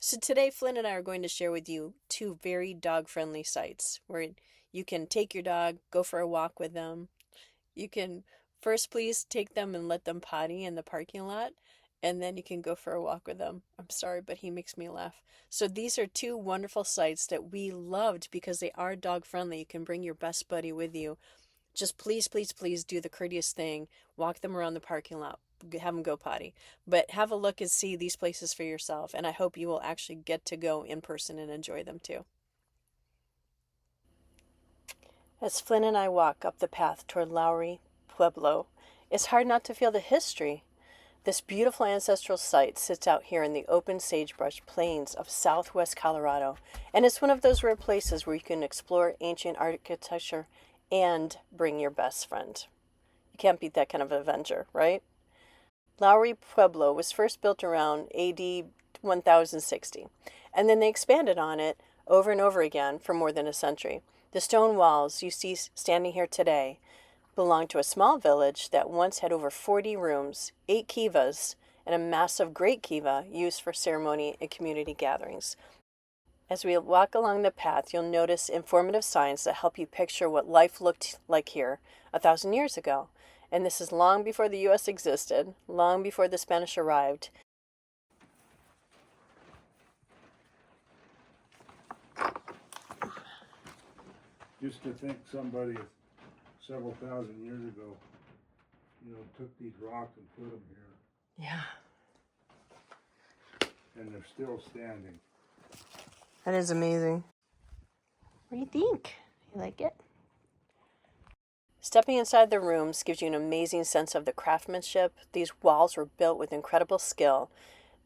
So today, Flynn and I are going to share with you two very dog-friendly sites where you can take your dog, go for a walk with them. You can first please take them and let them potty in the parking lot, and then you can go for a walk with them. I'm sorry, but he makes me laugh. So these are two wonderful sites that we loved because they are dog-friendly. You can bring your best buddy with you. Just please, please, please do the courteous thing. Walk them around the parking lot. Have them go potty. But have a look and see these places for yourself. And I hope you will actually get to go in person and enjoy them too. As Flynn and I walk up the path toward Lowry Pueblo, it's hard not to feel the history. This beautiful ancestral site sits out here in the open sagebrush plains of southwest Colorado, and it's one of those rare places where you can explore ancient architecture and bring your best friend. You can't beat that kind of adventure, right? Lowry Pueblo was first built around AD 1060, and then they expanded on it over and over again for more than a century. The stone walls you see standing here today belong to a small village that once had over 40 rooms, 8 kivas, and a massive Great Kiva used for ceremony and community gatherings. As we walk along the path, you'll notice informative signs that help you picture what life looked like here 1,000 years ago. And this is long before the U.S. existed, long before the Spanish arrived. Just to think somebody several thousand years ago, took these rocks and put them here, Yeah, and they're still standing. that is amazing. What do you think? You like it? Stepping inside the rooms gives you an amazing sense of the craftsmanship. These walls were built with incredible skill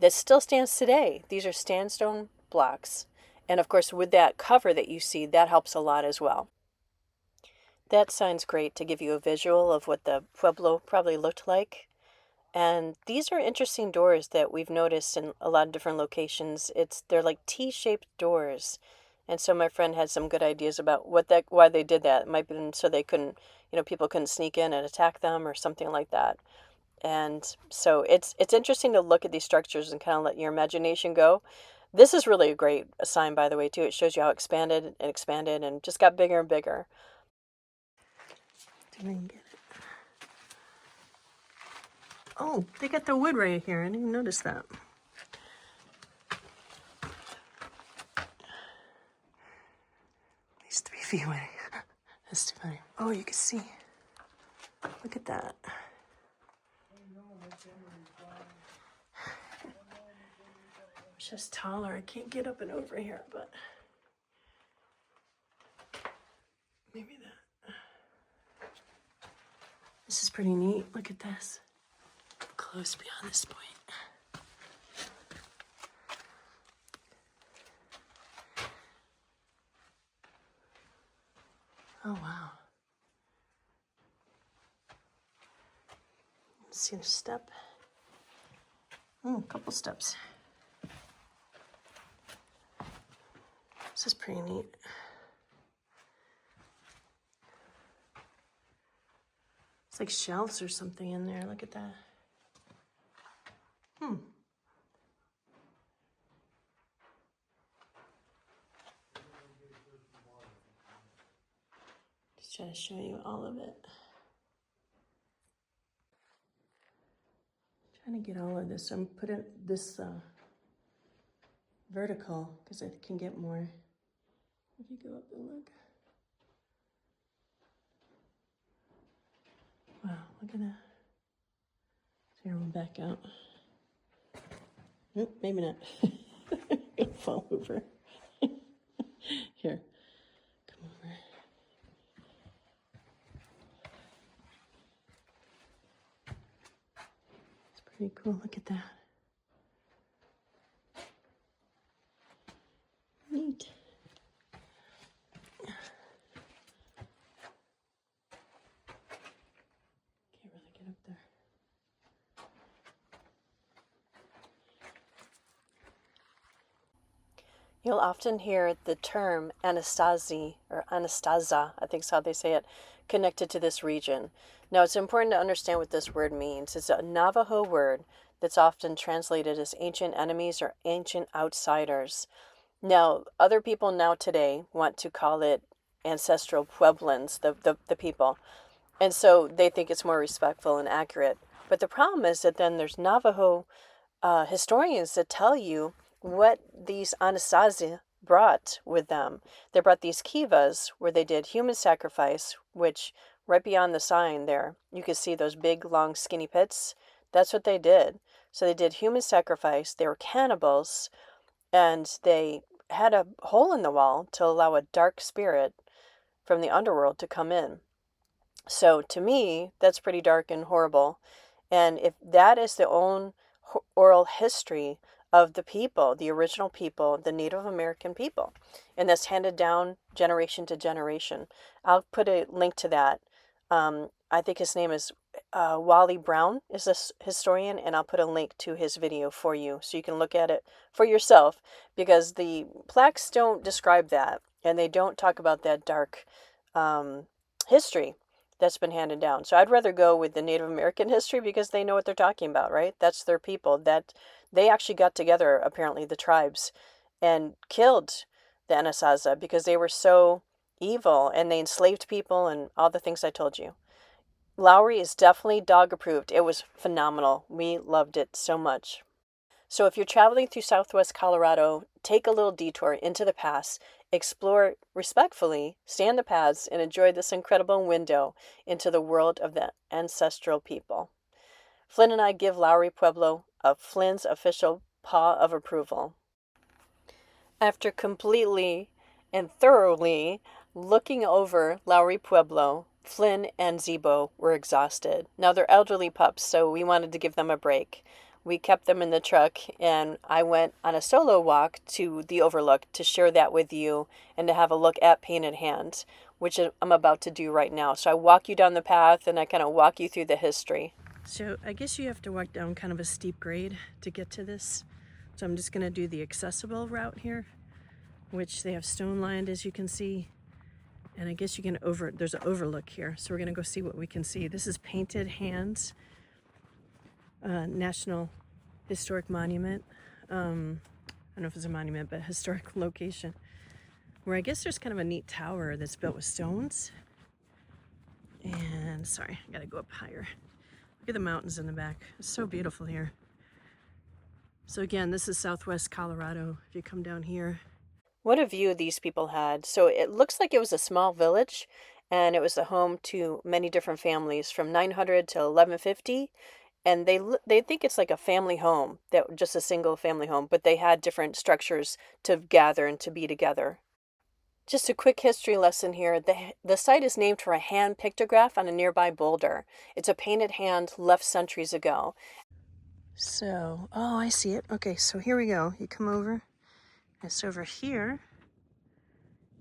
that still stands today. These are sandstone blocks. And of course, with that cover that you see, that helps a lot as well. That sign's great to give you a visual of what the Pueblo probably looked like. And these are interesting doors that we've noticed in a lot of different locations. They're like T-shaped doors. And so my friend had some good ideas about why they did that. It might have been so they couldn't, people couldn't sneak in and attack them or something like that. And so it's interesting to look at these structures and kind of let your imagination go. This is really a great sign, by the way, too. It shows you how expanded and just got bigger and bigger. Did I get it? Oh, they got the wood right here. I didn't even notice that. These 3 feet away. That's too funny. Oh, you can see. Look at that. It's just taller. I can't get up and over here, but maybe that. This is pretty neat. Look at this. Close beyond this point. Oh, wow. Let's see the step. Oh, a couple steps. This is pretty neat. It's like shelves or something in there. Look at that. Just trying to show you all of it. Trying to get all of this. So I'm putting this vertical because I can get more. If you go up and look. Wow, look at that. So here, we'll back out. Nope, maybe not. It'll fall over. Here, come over. It's pretty cool. Look at that. Neat. Can't really get up there. You'll often hear the term Anasazi or Anastaza, I think is how they say it, connected to this region. Now, it's important to understand what this word means. It's a Navajo word that's often translated as ancient enemies or ancient outsiders. Now, other people now today want to call it Ancestral Puebloans, the people. And so they think it's more respectful and accurate. But the problem is that then there's Navajo historians that tell you what these Anasazi brought with them. They brought these kivas where they did human sacrifice, which right beyond the sign there, you can see those big, long, skinny pits. That's what they did. So they did human sacrifice. They were cannibals, and they had a hole in the wall to allow a dark spirit from the underworld to come in. So to me, that's pretty dark and horrible. And if that is the own oral history of the people, the original people, the Native American people, and that's handed down generation to generation, I'll put a link to that. I think his name is Wally Brown is a historian, and I'll put a link to his video for you so you can look at it for yourself, because the plaques don't describe that, and they don't talk about that dark history that's been handed down. So I'd rather go with the Native American history because they know what they're talking about, right? That's their people. That they actually got together, apparently the tribes, and killed the Anasazi because they were so evil and they enslaved people and all the things I told you. Lowry is definitely dog approved. It was phenomenal. We loved it so much. So if you're traveling through Southwest Colorado, take a little detour into the pass, explore respectfully, stay on the paths, and enjoy this incredible window into the world of the ancestral people. Flynn and I give Lowry Pueblo a Flynn's official paw of approval. After completely and thoroughly looking over Lowry Pueblo, Flynn and Zebo were exhausted. Now they're elderly pups, so we wanted to give them a break. We kept them in the truck, and I went on a solo walk to the overlook to share that with you and to have a look at Painted Hand, which I'm about to do right now. So I walk you down the path, and I kind of walk you through the history. So I guess you have to walk down kind of a steep grade to get to this. So I'm just going to do the accessible route here, which they have stone lined, as you can see. And I guess you can there's an overlook here. So we're going to go see what we can see. This is Painted Hands National Historic Monument. I don't know if it's a monument, but historic location, where I guess there's kind of a neat tower that's built with stones. And sorry, I gotta go up higher. Look at the mountains in the back. It's so beautiful here. So again, this is Southwest Colorado. If you come down here, what a view these people had. So it looks like it was a small village, and it was the home to many different families from 900 to 1150. And they think it's like a family home, that just a single family home, but they had different structures to gather and to be together. Just a quick history lesson here. The site is named for a hand pictograph on a nearby boulder. It's a painted hand left centuries ago. So, oh, I see it. Okay, so here we go. You come over. It's over here.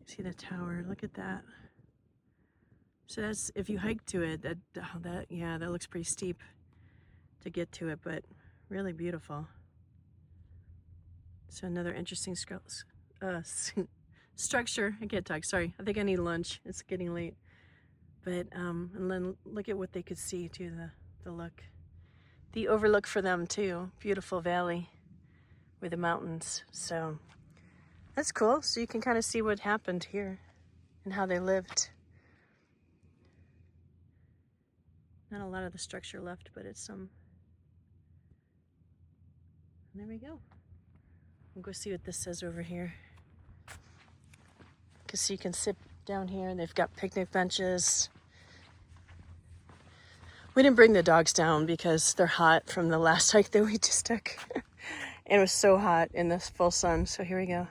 See the tower? Look at that. So that's, if you hike to it, that looks pretty steep to get to it, but really beautiful. So another interesting structure. I can't talk, sorry. I think I need lunch. It's getting late. But and then look at what they could see too, the look. The overlook for them too. Beautiful valley with the mountains. So that's cool. So you can kind of see what happened here and how they lived. Not a lot of the structure left, but it's some. And there we go. We'll go see what this says over here. Because you can sit down here, and they've got picnic benches. We didn't bring the dogs down because they're hot from the last hike that we just took. And it was so hot in the full sun. So here we go.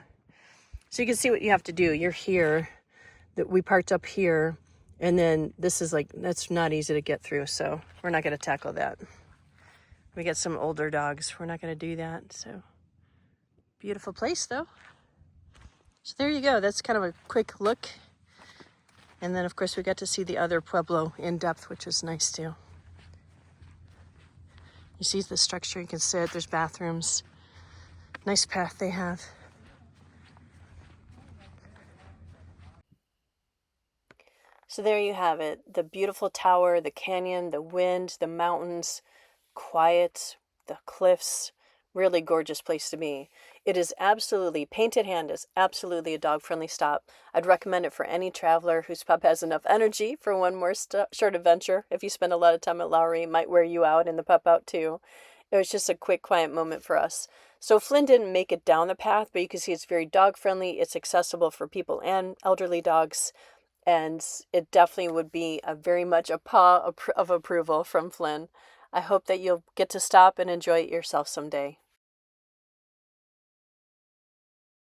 So you can see what you have to do. You're here. That we parked up here. And then this is like, that's not easy to get through. So we're not going to tackle that. We got some older dogs. We're not going to do that. So beautiful place though. So there you go. That's kind of a quick look. And then of course we got to see the other Pueblo in depth, which was nice too. You see the structure, you can sit, there's bathrooms. Nice path they have. So there you have it. The beautiful tower, the canyon, the wind, the mountains, quiet, the cliffs. Really gorgeous place to be. It is absolutely, Painted Hand is absolutely a dog-friendly stop. I'd recommend it for any traveler whose pup has enough energy for one more short adventure. If you spend a lot of time at Lowry, it might wear you out and the pup out too. It was just a quick, quiet moment for us. So Flynn didn't make it down the path, but you can see it's very dog-friendly. It's accessible for people and elderly dogs. And it definitely would be a very much a paw of approval from Flynn. I hope that you'll get to stop and enjoy it yourself someday.